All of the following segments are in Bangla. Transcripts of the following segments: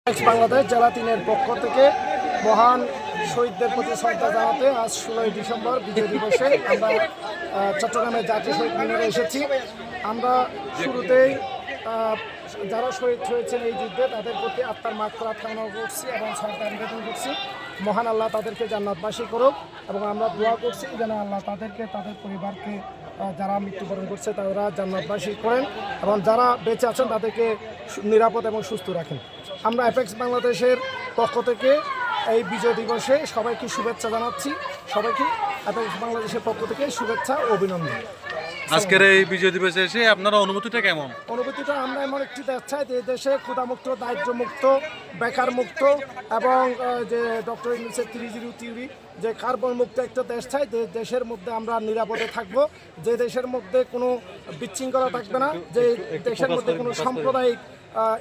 বাংলাদেশ জেলা 3-এর পক্ষ থেকে মহান শহীদদের প্রতি শ্রদ্ধা জানাতে আজ 16ই ডিসেম্বর বিজয় দিবসে আমরা চট্টগ্রামের জাতীয় শহীদ মিনারে এসেছি। আমরা শুরুতেই যারা শহীদ হয়েছেন এই যুদ্ধে তাদের প্রতি আত্মার মাগফিরাত কামনা করছি এবং শ্রদ্ধা নিবেদন করছি। মহান আল্লাহ তাদেরকে জান্নাতবাসী করুক এবং আমরা দোয়া করছি যেন আল্লাহ তাদেরকে তাদের পরিবারকে যারা মৃত্যুবরণ করছে তারা জান্নাতবাসী করেন এবং যারা বেঁচে আছেন তাদেরকে নিরাপদ এবং সুস্থ রাখেন। আমরা অ্যাপেক্স বাংলাদেশের পক্ষ থেকে এই বিজয় দিবসে সবাইকে শুভেচ্ছা জানাচ্ছি। সবাইকে অ্যাপেক্স বাংলাদেশের পক্ষ থেকে শুভেচ্ছা ও অভিনন্দন। আজকের এই বিজয় দিবসে এসে আপনার অনুভূতিটা কেমন? অনুভূতিটা আমরা এমন একটি দেশ চাই যে দেশে ক্ষুধামুক্ত, দারিদ্র্যমুক্ত, বেকার মুক্ত এবং যে ডক্টর ইউনূসের 3-0 থিওরি যে কার্বন মুক্ত একটা দেশ চাই। যে দেশের মধ্যে আমরা নিরাপদে থাকব, যে দেশের মধ্যে কোনো বিশৃঙ্খলা থাকবে না, যে দেশের মধ্যে কোনো সাম্প্রদায়িক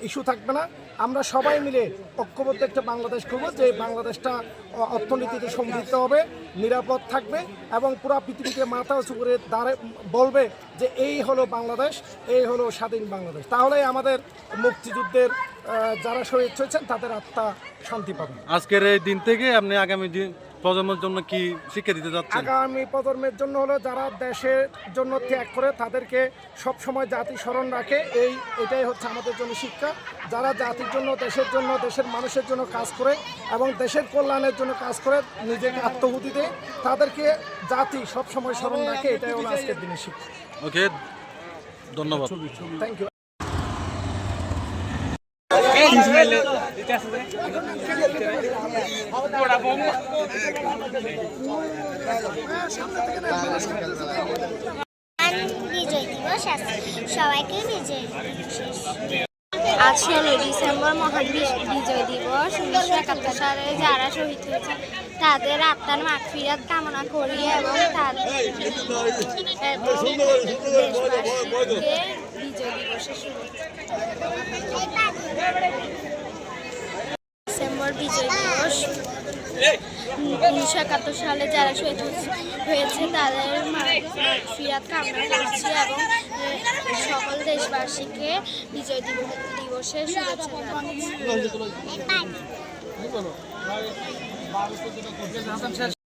ইস্যু থাকবে না। আমরা সবাই মিলে ঐক্যবদ্ধ একটা বাংলাদেশ করব, যে বাংলাদেশটা অর্থনীতিতে সমৃদ্ধ হবে, নিরাপদ থাকবে এবং পুরো পৃথিবীকে মাথা উঁচু করে বলবে যে এই হলো বাংলাদেশ, এই হলো স্বাধীন বাংলাদেশ। তাহলেই আমাদের মুক্তিযুদ্ধের যারা শহীদ হয়েছেন তাদের আত্মা শান্তি পাবে। আজকের এই দিন থেকে আপনি আগামী প্রজন্মের জন্য কি শিক্ষা দিতে যাচ্ছেন? আগামী প্রজন্মের জন্য হলো যারা দেশের জন্য ত্যাগ করে তাদেরকে সবসময় জাতি স্মরণ রাখে, এটাই হচ্ছে আমাদের জন্য শিক্ষা। যারা জাতির জন্য, দেশের জন্য, দেশের মানুষের জন্য কাজ করে এবং দেশের কল্যাণের জন্য কাজ করে, নিজেকে আত্মহুতি দেয়, তাদেরকে জাতি সবসময় স্মরণ রাখে। এটাই হলো আজকের দিনের শিক্ষা। ওকে, ধন্যবাদ। Thank you. বিজয় দিবস সবাইকে বিজয় আজ 16 ডিসেম্বর মহান বিজয় দিবস। 1971 সালে যারা শহীদ হয়েছে তাদের আত্মার মাগফিরাত কামনা করি এবং দেশবাসীকে বিজয় দিবসের শুভেচ্ছা। ডিসেম্বর বিজয় দিবস 1971 সালে যারা শহীদ হয়েছে তাদের মাগফিরাত কামনা করছি এবং সকল দেশবাসীকে বিজয় দিবসের শুভেচ্ছা জানাচ্ছি।